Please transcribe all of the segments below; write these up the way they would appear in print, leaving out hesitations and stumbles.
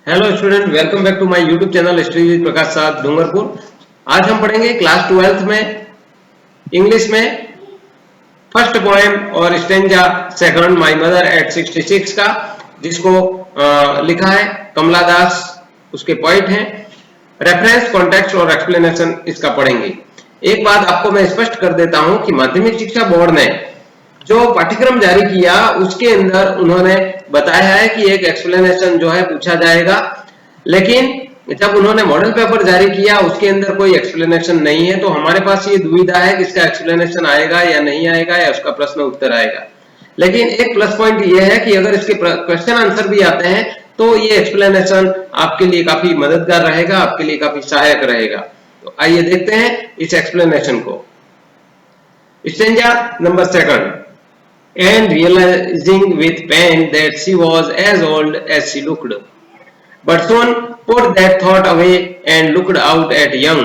Hello student, welcome back to my YouTube channel study with Prakash Sahab Dungarpur. आज हम पढ़ेंगे class 12th में इंग्लिश में फर्स्ट पोएम और stanza second my mother at 66 का, जिसको लिखा है कमला दास, उसके पोइट हैं। रेफरेंस, कॉन्टेक्स्ट और एक्सप्लेनेशन इसका पढ़ेंगे। एक बात आपको मैं स्पष्ट कर देता हूं कि माध्यमिक शिक्षा बोर्ड ने जो पाठ्यक्रम जारी किया उसके अंदर उन्होंने बताया है कि एक एक्सप्लेनेशन जो है पूछा जाएगा, लेकिन जब उन्होंने मॉडल पेपर जारी किया उसके अंदर कोई एक्सप्लेनेशन नहीं है। तो हमारे पास ये दुविधा है कि इसका एक्सप्लेनेशन आएगा या नहीं आएगा, या उसका प्रश्न उत्तर आएगा। लेकिन एक प्लस पॉइंट ये है कि अगर इसके क्वेश्चन आंसर भी आते हैं तो ये एक्सप्लेनेशन आपके लिए काफी मददगार रहेगा, आपके लिए काफी सहायक रहेगा। तो आइए देखते हैं इस एक्सप्लेनेशन को। Stanza number second. And realizing with pain that she was as old as she looked, but soon put that thought away and looked out at young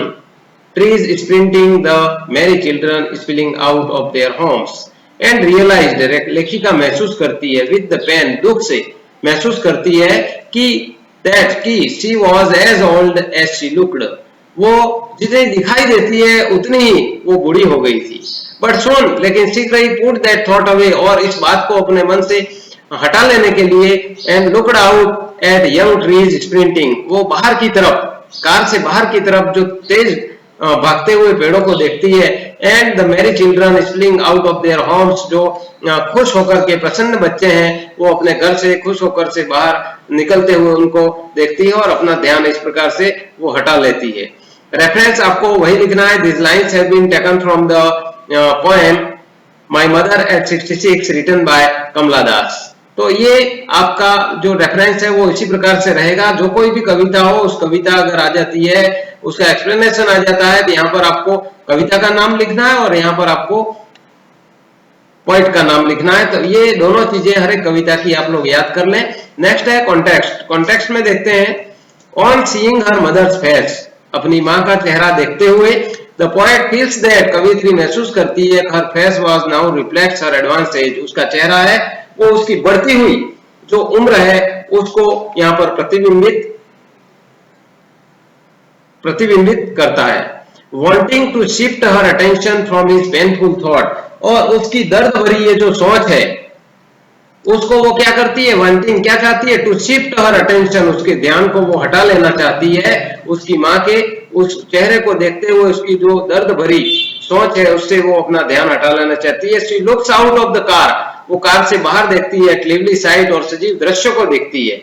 trees sprinting, the merry children spilling out of their homes, and realized, लेखिका महसूस करती है with the pain, दुख से महसूस करती है कि that कि she was as old as she looked, वो जितनी दिखाई देती है उतनी ही वो बूढ़ी हो गई थी। बट सुन, लेकिन शीघ्र ही पुट दैट थॉट अवे, और इस बात को अपने मन से हटा लेने के लिए and looked out at young trees sprinting, वो बाहर की तरफ, कार से बाहर की तरफ जो तेज भागते हुए पेड़ों को देखती है। And the merry children spilling out of their homes, जो खुश होकर के प्रसन्न बच्चे हैं वो अपने घर से खुश होकर से बाहर निकलते हुए उनको देखती है और अपना ध्यान इस प्रकार से वो हटा लेती है। रेफरेंस आपको वही लिखना है। This lines have been taken from the poem my mother at 66 written by Kamala Das. तो ये आपका जो रेफरेंस है वो इसी प्रकार से रहेगा। जो कोई भी कविता हो, उस कविता अगर आ जाती है, उसका एक्सप्लेनेशन आ जाता है, तो यहाँ पर आपको कविता का नाम लिखना है और यहाँ पर आपको पोइट का नाम लिखना है। तो ये दोनों चीजें हर एक कविता की आप लोग याद कर लें। नेक्स्ट है कॉन्टेक्स्ट। कॉन्टेक्स्ट में देखते हैं on seeing her mother's face, अपनी माँ का चेहरा देखते हुए, द पोएट फील्स दैट, कवित्री महसूस करती है, her face was now reflects her advance age, उसका चेहरा है वो उसकी बढ़ती हुई जो उम्र है उसको यहाँ पर प्रतिबिंबित करता है। Wanting to shift her attention from his painful thought, और उसकी दर्द भरी ये जो सोच है उसको वो क्या करती है, वांटिंग क्या चाहती है, टू शिफ्ट हर अटेंशन, उसके ध्यान को वो हटा लेना चाहती है उसकी माँ के उस चेहरे को देखते हुए। उसकी जो दर्द भरी सोच है उससे वो अपना ध्यान हटा लेना चाहती है। She looks out of the car, वो कार से बाहर देखती है, लिवली साइट, और सजीव दृश्य को देखती है।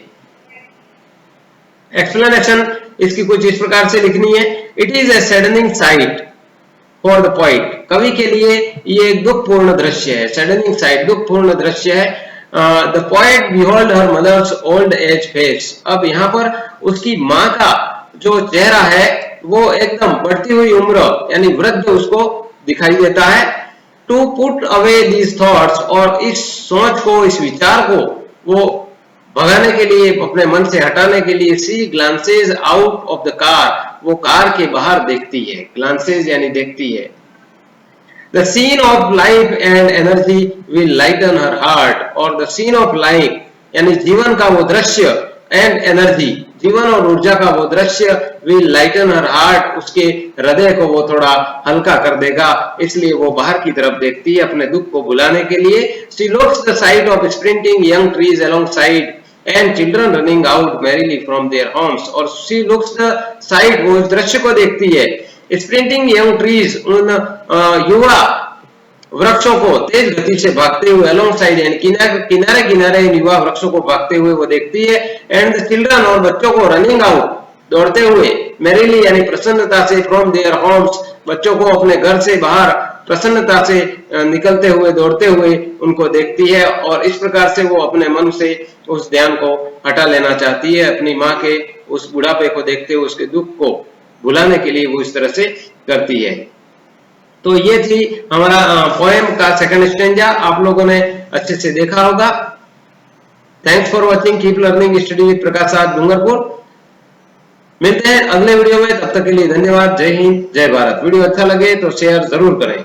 एक्सप्लेनेशन इसकी कुछ इस प्रकार से लिखनी है। It is a saddening site for the poet, कवि के लिए ये एक दुखपूर्ण दृश्य है। सैडनिंग साइट, दुखपूर्ण दृश्य है। The poet behold her mother's old age face, अब यहाँ पर उसकी माँ का जो चेहरा है वो एकदम बढ़ती हुई उम्र यानी वृद्ध उसको दिखाई देता है। To put away these thoughts, और इस सोच को, इस विचार को वो भगाने के लिए, अपने मन से हटाने के लिए, she glances out of the car, वो कार के बाहर देखती है। ग्लांसेज यानी देखती है। The scene of life and energy will lighten her heart, और the scene of life यानी जीवन का वो दृश्य, and energy जीवन और ऊर्जा का वो दृश्य, will lighten her heart उसके हृदय को वो थोड़ा हल्का कर देगा, इसलिए वो बाहर की तरफ देखती है अपने दुख को भुलाने के लिए। She looks the sight of sprinting young trees alongside and children running out merrily from their homes, और she looks the sight, वो इस दृश्य को देखती है। स्प्रिंटिंग यंग ट्रीज, उन युवा वृक्षों को तेज गति से भागते हुए, अलोंग साइड यानी किनारे किनारे युवा वृक्षों को भागते हुए वो देखती है। एंड द चिल्ड्रन, और बच्चों को, रनिंग आउट दौड़ते हुए, मेरीली यानी प्रसन्नता से, फ्रॉम देयर होम्स बच्चों को अपने घर से बाहर प्रसन्नता से निकलते हुए, दौड़ते हुए उनको देखती है। और इस प्रकार से वो अपने मन से उस ध्यान को हटा लेना चाहती है, अपनी माँ के उस बुढ़ापे को देखते हुए उसके दुख को भुलाने के लिए वो इस तरह से करती है। तो ये थी हमारा पोएम का सेकंड स्टेंजा, आप लोगों ने अच्छे से देखा होगा। Thanks for watching, keep learning, study with Prakash Sahab Dungarpur. मिलते हैं अगले वीडियो में, तब तक के लिए धन्यवाद। जय हिंद, जय भारत। वीडियो अच्छा लगे तो शेयर जरूर करें।